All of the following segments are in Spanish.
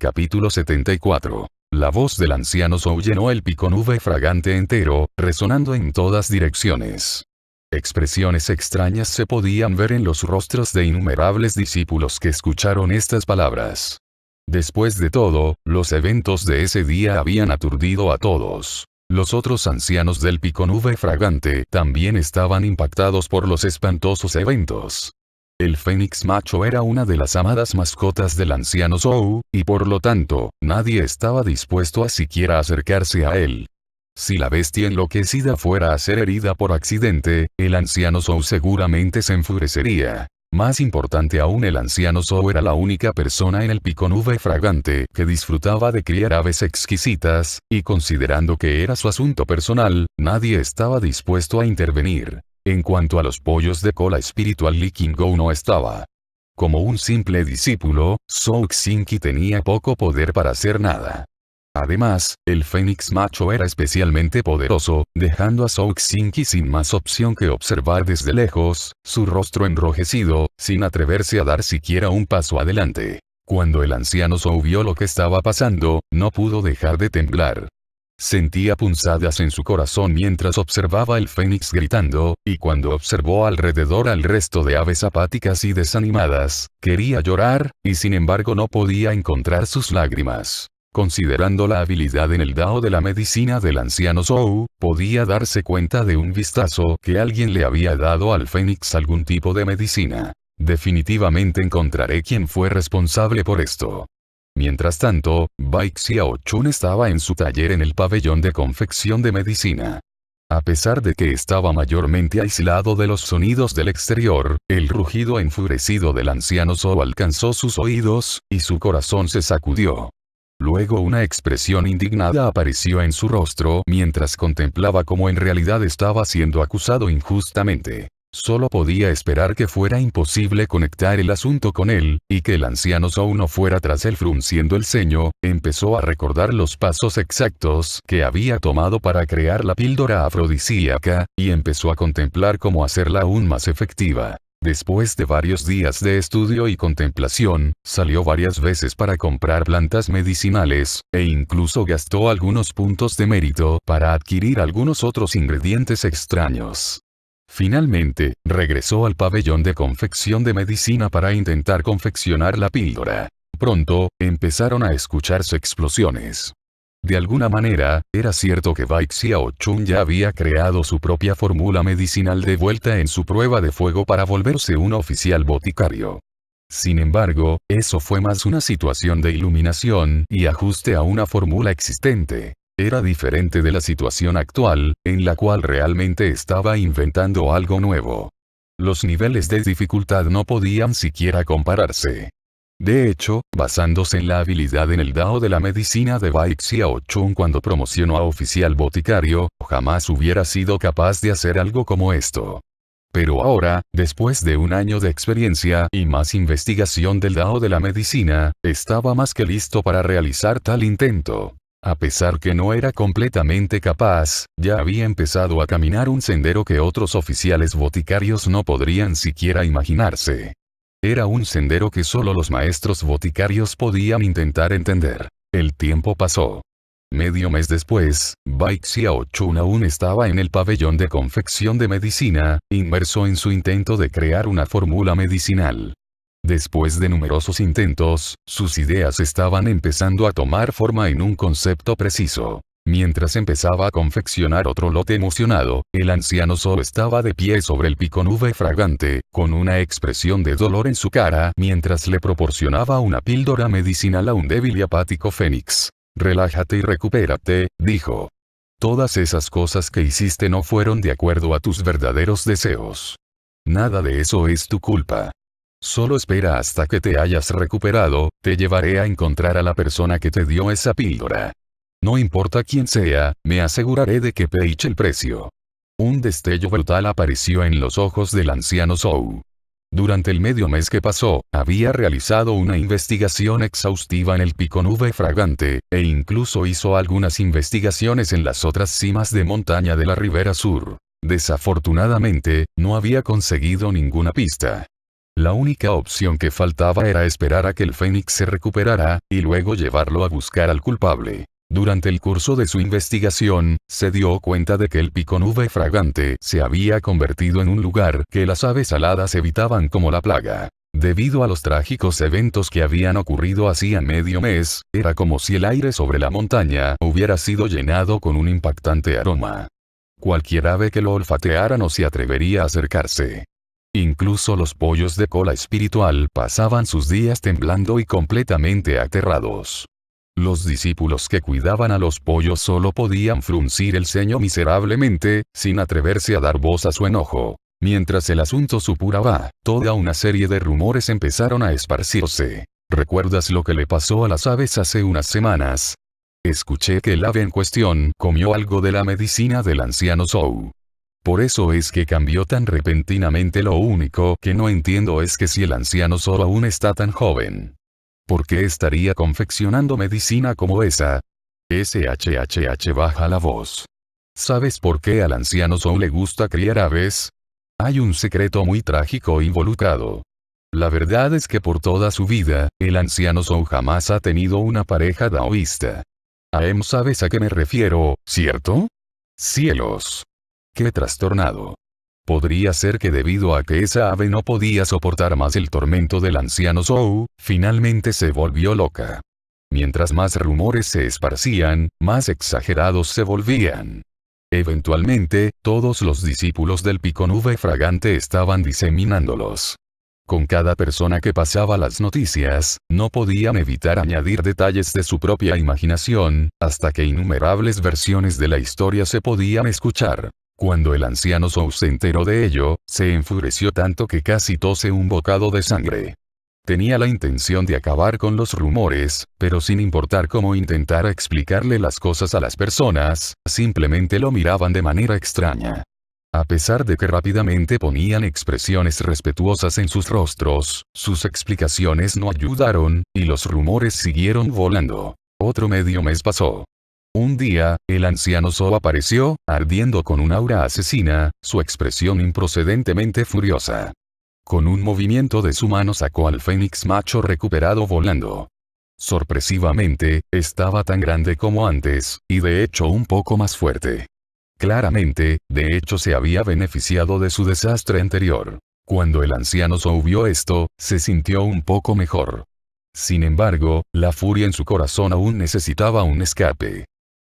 Capítulo 74. La voz del anciano Zhou llenó el pico nube fragante entero, resonando en todas direcciones. Expresiones extrañas se podían ver en los rostros de innumerables discípulos que escucharon estas palabras. Después de todo, los eventos de ese día habían aturdido a todos. Los otros ancianos del pico nube fragante también estaban impactados por los espantosos eventos. El fénix macho era una de las amadas mascotas del anciano Zhou, y por lo tanto, nadie estaba dispuesto a siquiera acercarse a él. Si la bestia enloquecida fuera a ser herida por accidente, el anciano Zhou seguramente se enfurecería. Más importante aún, el anciano Zhou era la única persona en el pico nube fragante que disfrutaba de criar aves exquisitas, y considerando que era su asunto personal, nadie estaba dispuesto a intervenir. En cuanto a los pollos de cola espiritual, Li Qingou no estaba. Como un simple discípulo, Zhou Xingqi tenía poco poder para hacer nada. Además, el fénix macho era especialmente poderoso, dejando a Zhou Xingqi sin más opción que observar desde lejos, su rostro enrojecido, sin atreverse a dar siquiera un paso adelante. Cuando el anciano Zhou vio lo que estaba pasando, no pudo dejar de temblar. Sentía punzadas en su corazón mientras observaba el fénix gritando, y cuando observó alrededor al resto de aves apáticas y desanimadas, quería llorar, y sin embargo no podía encontrar sus lágrimas. Considerando la habilidad en el Dao de la medicina del anciano Zhou, podía darse cuenta de un vistazo que alguien le había dado al fénix algún tipo de medicina. Definitivamente encontraré quién fue responsable por esto. Mientras tanto, Bai Xiaochun estaba en su taller en el pabellón de confección de medicina. A pesar de que estaba mayormente aislado de los sonidos del exterior, el rugido enfurecido del anciano Zhou alcanzó sus oídos, y su corazón se sacudió. Luego una expresión indignada apareció en su rostro mientras contemplaba cómo en realidad estaba siendo acusado injustamente. Solo podía esperar que fuera imposible conectar el asunto con él, y que el anciano Zhou no fuera tras él. Frunciendo el ceño, empezó a recordar los pasos exactos que había tomado para crear la píldora afrodisíaca, y empezó a contemplar cómo hacerla aún más efectiva. Después de varios días de estudio y contemplación, salió varias veces para comprar plantas medicinales, e incluso gastó algunos puntos de mérito para adquirir algunos otros ingredientes extraños. Finalmente, regresó al pabellón de confección de medicina para intentar confeccionar la píldora. Pronto, empezaron a escucharse explosiones. De alguna manera, era cierto que Bai Xiaochun ya había creado su propia fórmula medicinal de vuelta en su prueba de fuego para volverse un oficial boticario. Sin embargo, eso fue más una situación de iluminación y ajuste a una fórmula existente. Era diferente de la situación actual, en la cual realmente estaba inventando algo nuevo. Los niveles de dificultad no podían siquiera compararse. De hecho, basándose en la habilidad en el Dao de la medicina de Bai Xiaochun cuando promocionó a oficial boticario, jamás hubiera sido capaz de hacer algo como esto. Pero ahora, después de un año de experiencia y más investigación del Dao de la medicina, estaba más que listo para realizar tal intento. A pesar que no era completamente capaz, ya había empezado a caminar un sendero que otros oficiales boticarios no podrían siquiera imaginarse. Era un sendero que solo los maestros boticarios podían intentar entender. El tiempo pasó. Medio mes después, Bai Xiaochun aún estaba en el pabellón de confección de medicina, inmerso en su intento de crear una fórmula medicinal. Después de numerosos intentos, sus ideas estaban empezando a tomar forma en un concepto preciso. Mientras empezaba a confeccionar otro lote emocionado, el anciano Zhou estaba de pie sobre el pico nube fragante, con una expresión de dolor en su cara mientras le proporcionaba una píldora medicinal a un débil y apático fénix. «Relájate y recupérate», dijo. «Todas esas cosas que hiciste no fueron de acuerdo a tus verdaderos deseos. Nada de eso es tu culpa. Solo espera hasta que te hayas recuperado, te llevaré a encontrar a la persona que te dio esa píldora. No importa quién sea, me aseguraré de que pague el precio». Un destello brutal apareció en los ojos del anciano Zhou. Durante el medio mes que pasó, había realizado una investigación exhaustiva en el pico nube fragante, e incluso hizo algunas investigaciones en las otras cimas de montaña de la ribera sur. Desafortunadamente, no había conseguido ninguna pista. La única opción que faltaba era esperar a que el Fénix se recuperara, y luego llevarlo a buscar al culpable. Durante el curso de su investigación, se dio cuenta de que el pico nube fragante se había convertido en un lugar que las aves aladas evitaban como la plaga. Debido a los trágicos eventos que habían ocurrido hacía medio mes, era como si el aire sobre la montaña hubiera sido llenado con un impactante aroma. Cualquier ave que lo olfateara no se atrevería a acercarse. Incluso los pollos de cola espiritual pasaban sus días temblando y completamente aterrados. Los discípulos que cuidaban a los pollos solo podían fruncir el ceño miserablemente, sin atreverse a dar voz a su enojo. Mientras el asunto supuraba, toda una serie de rumores empezaron a esparcirse. ¿Recuerdas lo que le pasó a las aves hace unas semanas? Escuché que el ave en cuestión comió algo de la medicina del anciano Zhou. Por eso es que cambió tan repentinamente. Lo único que no entiendo es que si el anciano Zhou aún está tan joven, ¿por qué estaría confeccionando medicina como esa? SHHH baja la voz. ¿Sabes por qué al anciano Zhou le gusta criar aves? Hay un secreto muy trágico involucrado. La verdad es que por toda su vida, el anciano Zhou jamás ha tenido una pareja daoísta. ¿Sabes a qué me refiero, cierto? ¡Cielos! ¡Qué trastornado! Podría ser que debido a que esa ave no podía soportar más el tormento del anciano Zhou, finalmente se volvió loca. Mientras más rumores se esparcían, más exagerados se volvían. Eventualmente, todos los discípulos del pico nube fragante estaban diseminándolos. Con cada persona que pasaba las noticias, no podían evitar añadir detalles de su propia imaginación, hasta que innumerables versiones de la historia se podían escuchar. Cuando el anciano Zhou se enteró de ello, se enfureció tanto que casi tose un bocado de sangre. Tenía la intención de acabar con los rumores, pero sin importar cómo intentara explicarle las cosas a las personas, simplemente lo miraban de manera extraña. A pesar de que rápidamente ponían expresiones respetuosas en sus rostros, sus explicaciones no ayudaron, y los rumores siguieron volando. Otro medio mes pasó. Un día, el anciano Zhou apareció, ardiendo con un aura asesina, su expresión improcedentemente furiosa. Con un movimiento de su mano sacó al fénix macho recuperado volando. Sorpresivamente, estaba tan grande como antes, y de hecho un poco más fuerte. Claramente, de hecho se había beneficiado de su desastre anterior. Cuando el anciano Zhou vio esto, se sintió un poco mejor. Sin embargo, la furia en su corazón aún necesitaba un escape.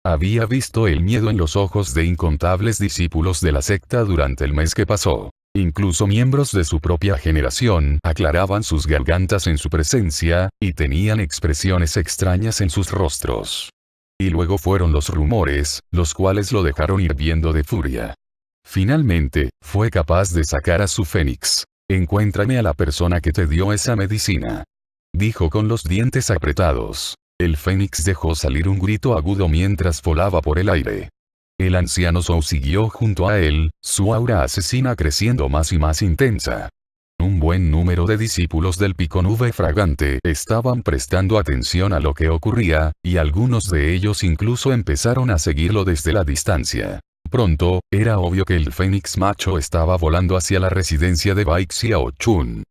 Había visto el miedo en los ojos de incontables discípulos de la secta durante el mes que pasó. Incluso miembros de su propia generación aclaraban sus gargantas en su presencia, y tenían expresiones extrañas en sus rostros. Y luego fueron los rumores, los cuales lo dejaron hirviendo de furia. Finalmente, fue capaz de sacar a su fénix. «Encuéntrame a la persona que te dio esa medicina», dijo con los dientes apretados. El fénix dejó salir un grito agudo mientras volaba por el aire. El anciano Zhou siguió junto a él, su aura asesina creciendo más y más intensa. Un buen número de discípulos del pico nube fragante estaban prestando atención a lo que ocurría, y algunos de ellos incluso empezaron a seguirlo desde la distancia. Pronto, era obvio que el fénix macho estaba volando hacia la residencia de Bai Xiaochun.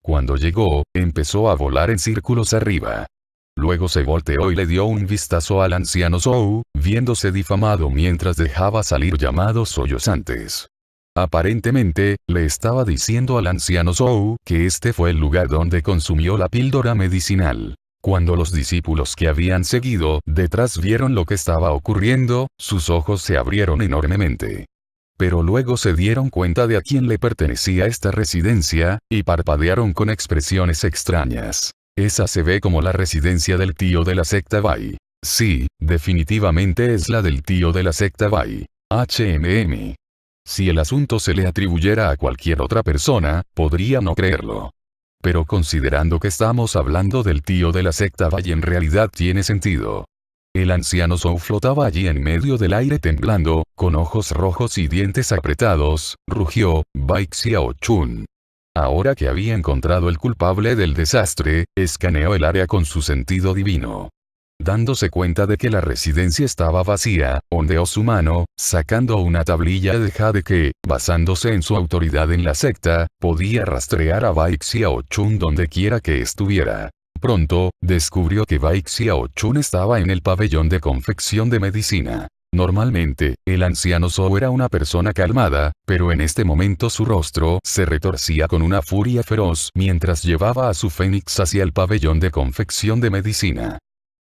Cuando llegó, empezó a volar en círculos arriba. Luego se volteó y le dio un vistazo al anciano Zhou, viéndose difamado mientras dejaba salir llamados sollozantes. Aparentemente, le estaba diciendo al anciano Zhou que este fue el lugar donde consumió la píldora medicinal. Cuando los discípulos que habían seguido detrás vieron lo que estaba ocurriendo, sus ojos se abrieron enormemente. Pero luego se dieron cuenta de a quién le pertenecía esta residencia, y parpadearon con expresiones extrañas. Esa se ve como la residencia del tío de la secta Bai. Sí, definitivamente es la del tío de la secta Bai. Si el asunto se le atribuyera a cualquier otra persona, podría no creerlo. Pero considerando que estamos hablando del tío de la secta Bai, en realidad tiene sentido. El anciano Zhou flotaba allí en medio del aire temblando, con ojos rojos y dientes apretados, rugió, Bai Xiaochun. Ahora que había encontrado el culpable del desastre, escaneó el área con su sentido divino. Dándose cuenta de que la residencia estaba vacía, ondeó su mano, sacando una tablilla de jade que, basándose en su autoridad en la secta, podía rastrear a Bai Xiaochun donde quiera que estuviera. Pronto, descubrió que Bai Xiaochun estaba en el pabellón de confección de medicina. Normalmente, el anciano Zhou era una persona calmada, pero en este momento su rostro se retorcía con una furia feroz mientras llevaba a su fénix hacia el pabellón de confección de medicina.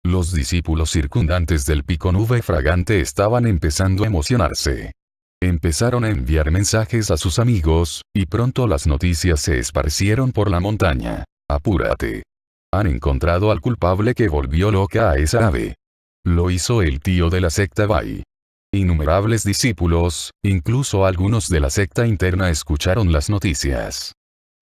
Los discípulos circundantes del pico nube fragante estaban empezando a emocionarse. Empezaron a enviar mensajes a sus amigos, y pronto las noticias se esparcieron por la montaña. ¡Apúrate! Han encontrado al culpable que volvió loca a esa ave. Lo hizo el tío de la secta Bai. Innumerables discípulos, incluso algunos de la secta interna, escucharon las noticias.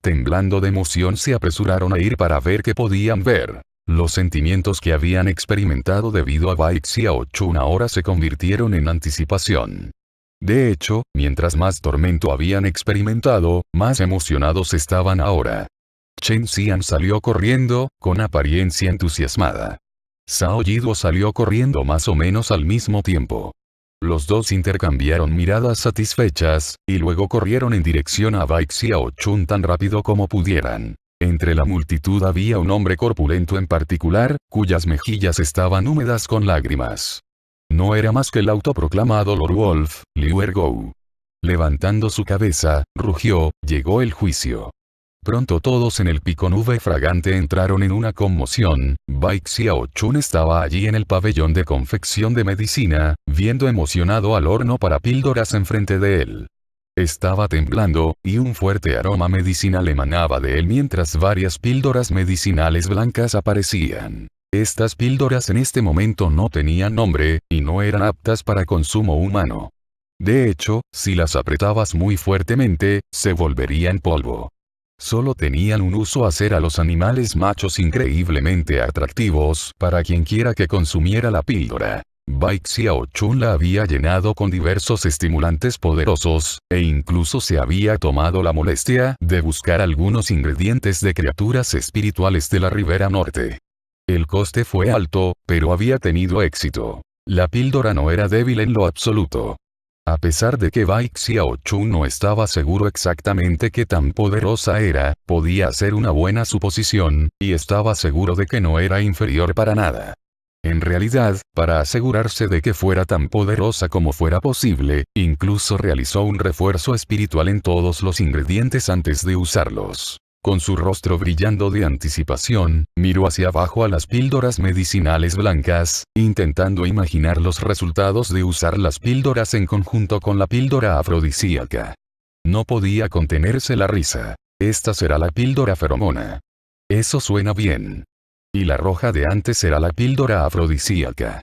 Temblando de emoción se apresuraron a ir para ver qué podían ver. Los sentimientos que habían experimentado debido a Bai Xiaochun ahora se convirtieron en anticipación. De hecho, mientras más tormento habían experimentado, más emocionados estaban ahora. Chen Xian salió corriendo, con apariencia entusiasmada. Zhao Yiduo salió corriendo más o menos al mismo tiempo. Los dos intercambiaron miradas satisfechas, y luego corrieron en dirección a Bai Xiaochun tan rápido como pudieran. Entre la multitud había un hombre corpulento en particular, cuyas mejillas estaban húmedas con lágrimas. No era más que el autoproclamado Lord Wolf, Liu Ergou. Levantando su cabeza, rugió: llegó el juicio. Pronto todos en el pico nube fragante entraron en una conmoción. Bai Xiaochun estaba allí en el pabellón de confección de medicina, viendo emocionado al horno para píldoras enfrente de él. Estaba temblando, y un fuerte aroma medicinal emanaba de él mientras varias píldoras medicinales blancas aparecían. Estas píldoras en este momento no tenían nombre, y no eran aptas para consumo humano. De hecho, si las apretabas muy fuertemente, se volverían polvo. Solo tenían un uso: hacer a los animales machos increíblemente atractivos para quienquiera que consumiera la píldora. Bai Xiaochun la había llenado con diversos estimulantes poderosos, e incluso se había tomado la molestia de buscar algunos ingredientes de criaturas espirituales de la ribera norte. El coste fue alto, pero había tenido éxito. La píldora no era débil en lo absoluto. A pesar de que Bai Xiaochun no estaba seguro exactamente qué tan poderosa era, podía hacer una buena suposición, y estaba seguro de que no era inferior para nada. En realidad, para asegurarse de que fuera tan poderosa como fuera posible, incluso realizó un refuerzo espiritual en todos los ingredientes antes de usarlos. Con su rostro brillando de anticipación, miró hacia abajo a las píldoras medicinales blancas, intentando imaginar los resultados de usar las píldoras en conjunto con la píldora afrodisíaca. No podía contenerse la risa. Esta será la píldora feromona. Eso suena bien. Y la roja de antes será la píldora afrodisíaca.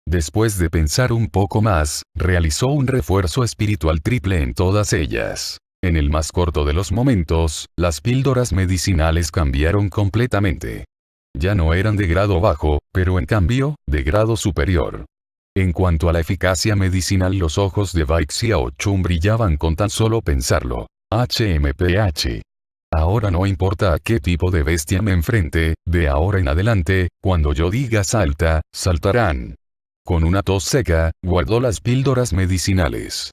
Después de pensar un poco más, realizó un refuerzo espiritual triple en todas ellas. En el más corto de los momentos, las píldoras medicinales cambiaron completamente. Ya no eran de grado bajo, pero en cambio, de grado superior. En cuanto a la eficacia medicinal, los ojos de Bai Xiaochun brillaban con tan solo pensarlo. HMPH. Ahora no importa a qué tipo de bestia me enfrente, de ahora en adelante, cuando yo diga salta, saltarán. Con una tos seca, guardó las píldoras medicinales.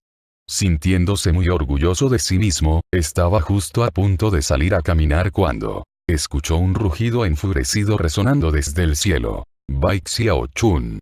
Sintiéndose muy orgulloso de sí mismo, estaba justo a punto de salir a caminar cuando escuchó un rugido enfurecido resonando desde el cielo. Bai Xiaochun.